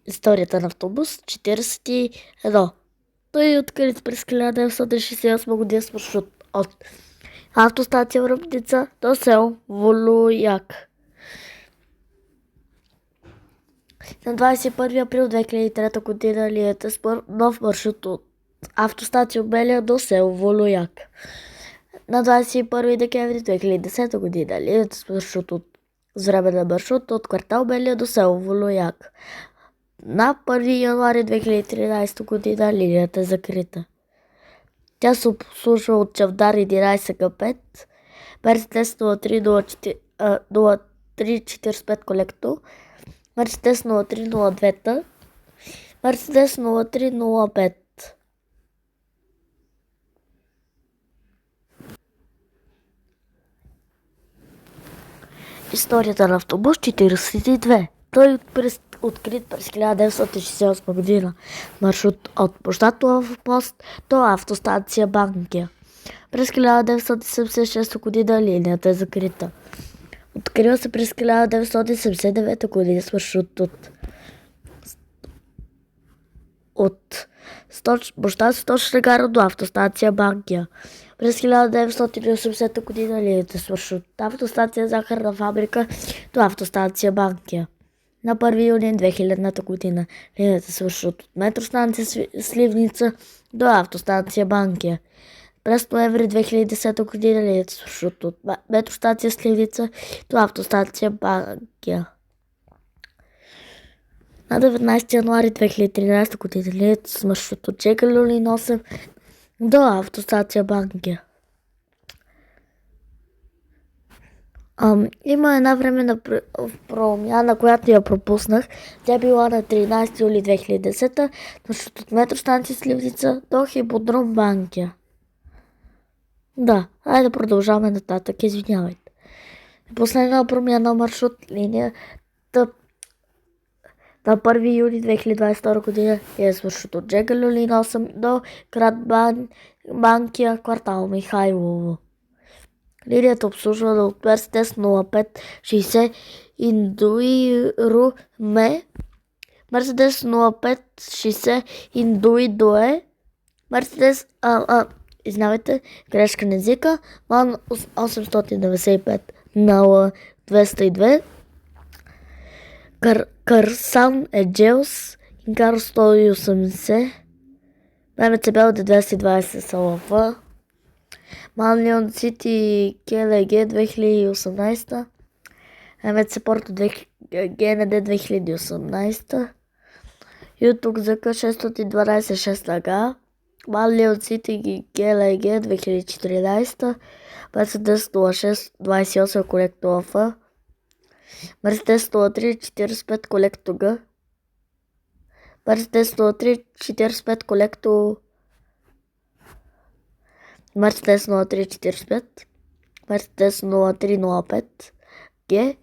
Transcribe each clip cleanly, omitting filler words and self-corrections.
Историята на автобус 41. Той е открит през 1968 година с маршрут от автостанция Връбница до село Волояк. На 21 април 2003 година линията с нов маршрут от автостанция Белия до село Волояк. На 21 декември 2010 година линията с маршрут с временен маршрут от квартал Белия до село Волояк. На 1 януари 2013 година линията е закрита. Тя се обслужва от Чавдар 11К5, Мерцедес 0345 колекто, Мерцедес 0302, Мерцедес 0305. Историята на автобус 42. Той е открит през 1968 година. Маршрут от площад Лъвмост до автостанция Банкя. През 1976 година линията е закрита. Открива се през 1979 година с маршрут от площад Сточна гара до автостанция Банкя. През 1980 година линията с маршрут от автостанция Захарна фабрика до автостанция Банкя. На 1 юни 2000 година линията с маршрут от метростанция Сливница до автостанция Банкя. През ноември 2010 година линията с маршрут от метростанция Сливница до автостанция Банкя. На 19 януари 2013 година линията с маршрут от Джега Люлин 8 до автостанция Банкя. Има една временна промяна, която я пропуснах. Тя била на 13 юли 2010 маршрут от метростанция Сливница до хиподром Банкя. Да, айде да продължаваме нататък, извинявайте. Последна промяна маршрут линията на 1 юли 2022 година е с маршрут от Джега Люлин 8 до град Банкя, квартал Михайлово. Линията обслужва от Мерцедес 0560 Индуируме, Мерцедес 0560 Индуидуе, Мерцедес, извинявайте, грешка на езика, МАН 895 0202, Карсан Еджелс, Инкар 180, ММЦБ от 220 СЛФ, МАН Лион Сити КЛГ 2018, МЦ Порто ГНД 2018, Ютук ЗК 612 6 ага, МАН Лион Сити ГЛГ 2014, Мерцедес 0628 колекто АФ, Мерцедес 0345 колекто Г, Мерцедес 0345 колекто Мерцедес 0345, Мерцедес 0305 Г,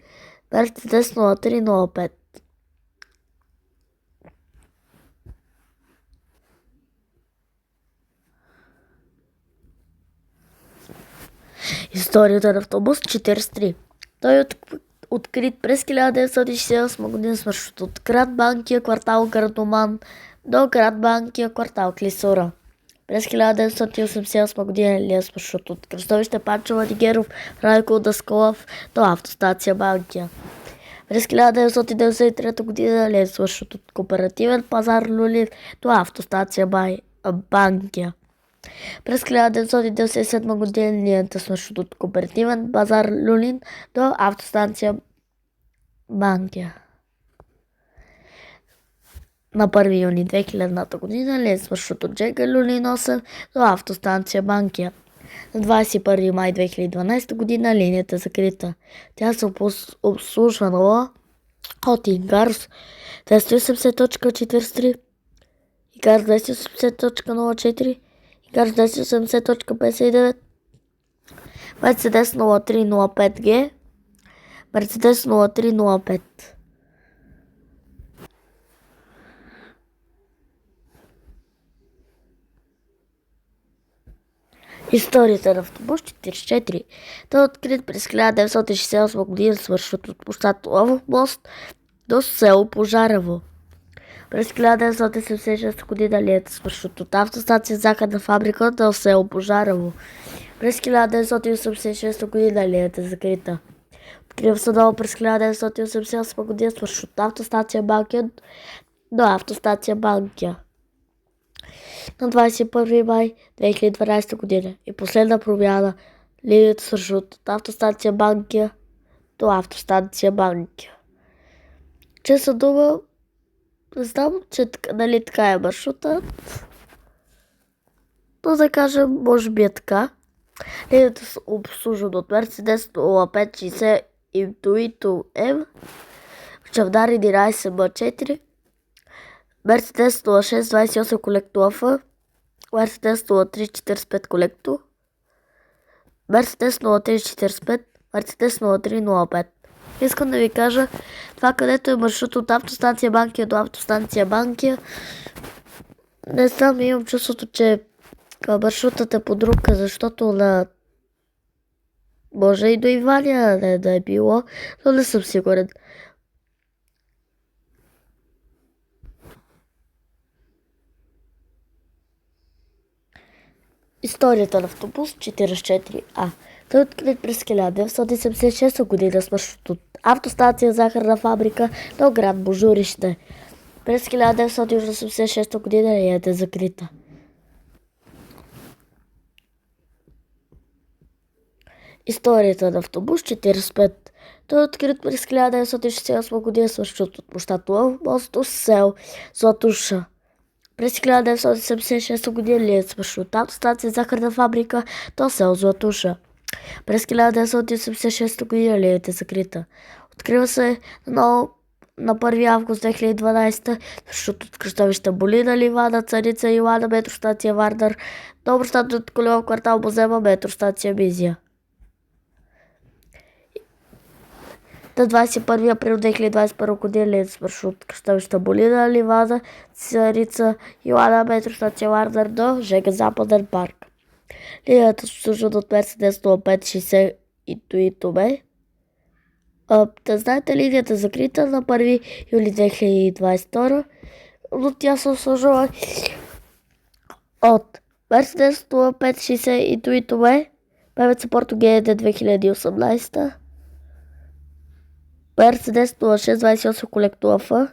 Мерцедес 0305. Историята на автобус 43. Той е открит през 1968 година с маршрут от град Банкия, квартал Гардоман до град Банкия, квартал Клисура. През 1988 година линия с маршрут от кръстовище Панчо Владигеров, Райко Даскалов до автостанция Банкя. През 1993 година линия с маршрут от кооперативен пазар Люлин до автостанция Банкя. През 1997 година линията с маршрут от кооперативен пазар Люлин до автостанция Банкя. На 1 юни 2000 година линия с маршрут от Джега Люлин 8 до автостанция Банкя. На 21 май 2012 година линията е закрита. Тя се обслужва от Ингарс 280.43, Ингарс 280.04, Ингарс 280.59, Мерцедес 0305 Г, Мерцедес 0305. Историята на автобус 44. Той е открит през 1968 година с маршрут от площад Лъвмост до село Пожарево. През 1976 година линията с маршрут от автостанция Захарна фабрика до село Пожарево. През 1986 година линията е закрита. Открива се ново през 1988 година с маршрут от автостанция Банкия до автостанция Банкия. На 21 май 2012 година и последна промяна линията с маршрут от автостанция Банкия до автостанция Банкия. Честна дума, не знам, че нали така е маршрута, но да кажем, може би е така. Линията се обслужва от Мерцедес 0560 Intuito M, Чавдар 11М4, Мерцедес 0628 Колекто F, Мерцедес 0345 Колекто, Мерцедес 0345, Мерцедес 0305. Искам да ви кажа, това където е маршрут от автостанция Банкия до автостанция Банкия, не знам, имам чувството, че маршрутът е по друг, защото може и до Иваня да е било, но не съм сигурен. Историята на автобус 44А. Той е открит през 1976 година с маршрут от автостанция Захарна фабрика до град Божурище. През 1986 година линията е закрита. Историята на автобус 45. Той е открит през 1968 година с маршрут от площад Мост до село Златуша. През 1976 година линията с маршрут от автостанция Захарна фабрика до село Златуша. През 1986 година линията е закрита. Открива се на 1 август 2012 маршрут от кръстовища Болина, Ливана, Царица, Илана, метростанция Вардар, до обръщането от колева квартал Бозема, метростанция Мизия. На 21 април 2021 година линията с маршрут кръстовища Болина, Ливана, Царица, Илана, метростанция Вардар до ЖГ Западен парк. Линията се обслужва от Мерцедес 0560 Intuito Б. Да знаете, линията е закрита на 1 юли 2022, но тя се обслужва от Мерцедес 0560 Intuito Б, ПВЦ Порто ГД 2018, Мерцедес 0628 Колекто F,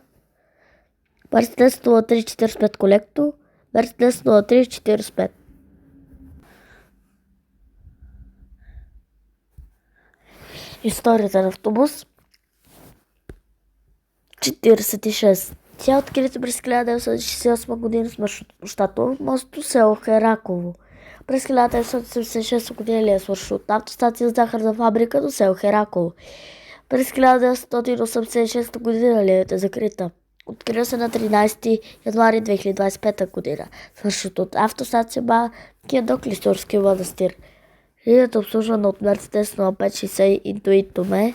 Мерцедес 0345 Колекто, Мерцедес 0345. Историята на автобус 46. Тя е открита през 1968 година с маршрут от площад Мост до село Хераково. През 1976 година линия с маршрут от автостанция Захарна фабрика до село Хераково. През 1986 година линията е закрита. Открива се на 13 януари 2025 година с маршрут от автостанция Банкия до Клисурския манастир. Линията е обслужвана от Мерцедес 0560 Intuito М,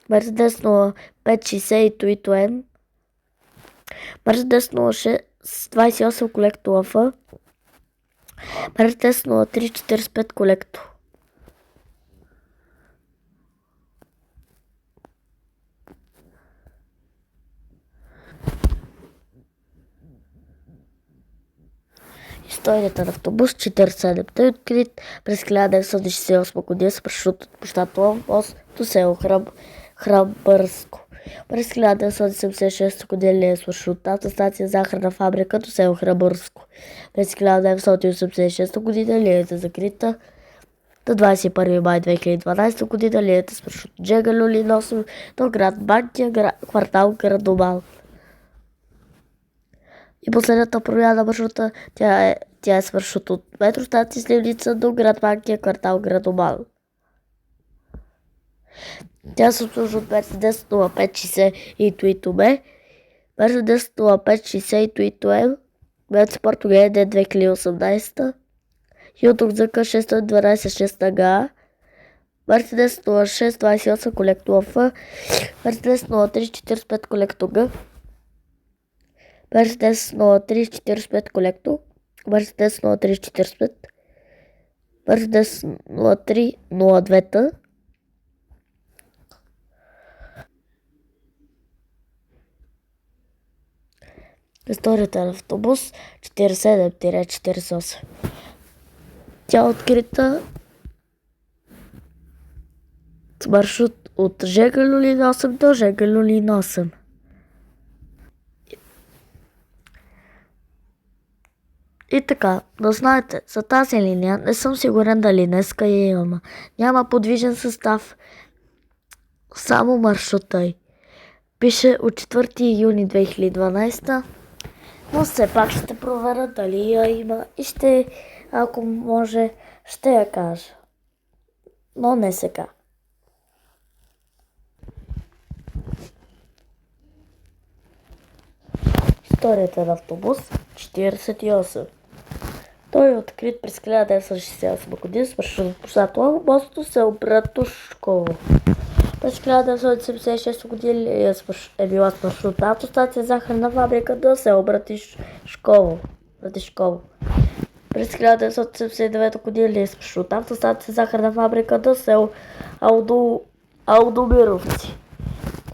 Мерцедес 0560 Intuito М, Мерцедес 0628 Колекто F, Мерцедес 0345 Колекто. Историята на автобус 47. Той е открит през 1968 година с маршрут от площад Мост до село Храбърско. През 1976 година линия с маршрут от автостанция Захарна фабрика до село Храбърско. През 1986 година линията е закрита. На 21 май 2012 година линията с маршрут от Джега Люлиносов до град Банкия, квартал Градомал. И последната промяна на маршрута, тя е с маршрут от метростанция Сливница до град Банкия, квартал Градомал. Тя се обслужва от Мерцедес 0560 Intuito Б, Мерцедес 0560 Intuito М, ПВЦ Порто ГД 2018, Ютук ЗК 612 6 ГА, Мерцедес 0628 Колекто F, Мерцедес 0345 Колекто Г, Мерцедес 0345 Колекто, Мерцедес 0345, Мерцедес 0302, Историята на автобус 47-48. Тя е открита с маршрут от ЖК Люлин 8 до ЖК Люлин 8. И така, да знаете, за тази линия не съм сигурен дали днеска я има. Няма подвижен състав, само маршрута й. Пише от 4 юни 2012, но все пак ще проверя дали я има и ще, ако може, ще я кажа. Но не сега. Историята на автобус 48. Той е открит през 1968 година с маршрут Пушатово, мостото село Братушково. През 1976 година е била с маршрут автостанция захарна фабрика до село Братишково. През 1979 година е с маршрут автостанция захарна фабрика до село Алдомировци.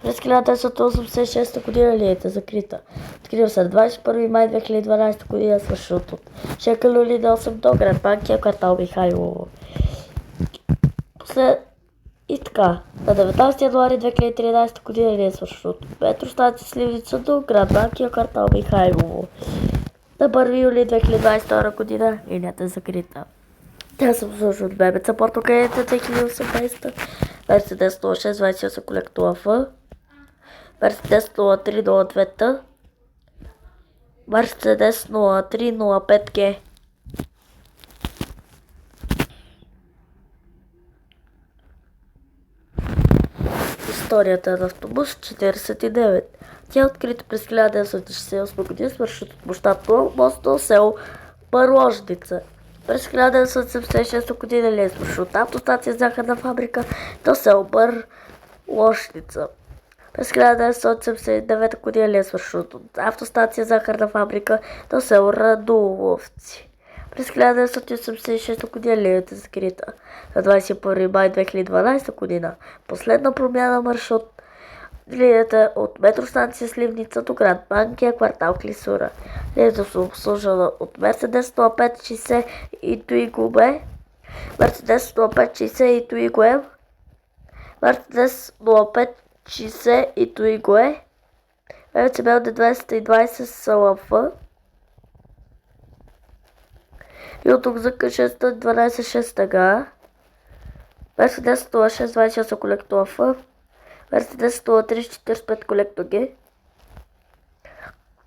През 1986 година линията е закрита. Открива се на 21 май 2012 година с маршрут от ЖК Люлин 8 до град Банкия, квартал Михайлово. И така, на 19 януари 2013 година линия с маршрут от метростанция Сливница до град Банкия, квартал Михайлово. На 1 юли 2022 година линията е закрита. Тя се обслужва от ББЦ Портокалията 2018, Мерцедес 0628 колектора Ф, Мерцедес 0302Т, Мерцедес 0305Г. Историята на автобус 49. Тя е открита през 1968 година с маршрут от площад мост до село Парложница. През 1976 година ли е с маршрут автостанция захарна фабрика до село Парложница. През 1979 година ли е с маршрут от автостанция захарна фабрика до село Радуловци. През 1986 година линията е закрита. На 21 май 2012 година последна промяна на маршрут линията от метростанция Сливница до град Банкия, квартал Клисура. Линията се обслужвана от Мерцедес 0560 и Туиго Б, Мерцедес 0560 и Туиго М, Мерцедес 0560 и Туиго Е, МЦБ 220 СЛФ, и от тук за 612 тъга, Мерцедес 0628 колектор Ф, Мерцедес 0345 колектор Г,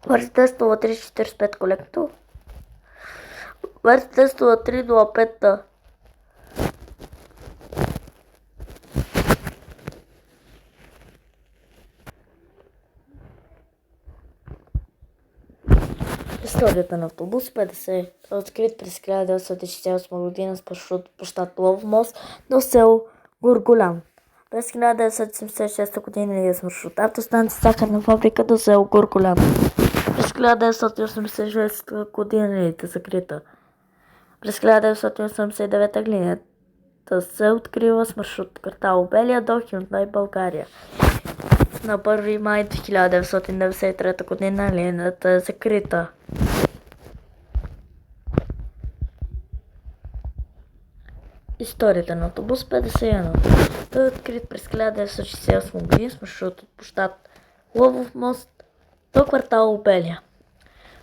Мерцедес 0345 колектор, Мерцедес 0305 Т. Историята на автобус 50 е открит през 1968 година с маршрут площад Лов мост до село Горголян. През 1976 година е с маршрут автостанция захарна фабрика до село Горголян. През 1986 година линията е закрита. През 1989 линията се открива с маршрут квартал Белия до Hyundai България. На 1 май 1993 година линията е закрита. Историята на автобус 51. Той е открит през 1968 година с маршрут от площад Ловов мост до квартал Белия.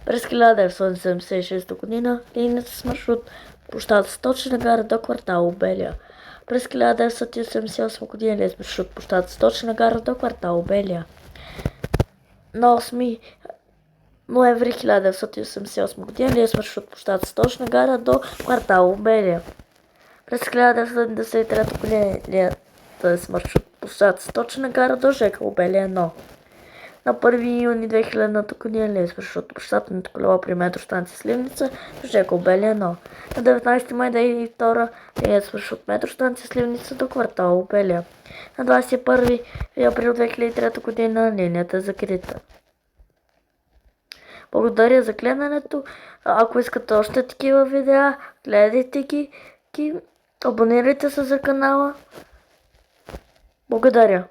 През 1976 година линията с маршрут площад Сточна гара до квартал Белия. През 1988 година линия с маршрут площад Сточна гара до квартал Белия. На 8 ноември 1988 година линия с маршрут площад Сточна гара до квартал Белия. През 1973 година линията е с маршрут площад Сточна гара до ЖК Белия 1. На 1 юни 2000 година линия с маршрут площад на колело при метростанция Сливница до ЖК Белия 1. На 19 май 2002 линия с маршрут метростанция Сливница до квартал Белия. На 21 април 2003 година линията е закрита. Благодаря за гледането. Ако искате още такива видеа, гледайте ги. Абонирайте се за канала. Благодаря.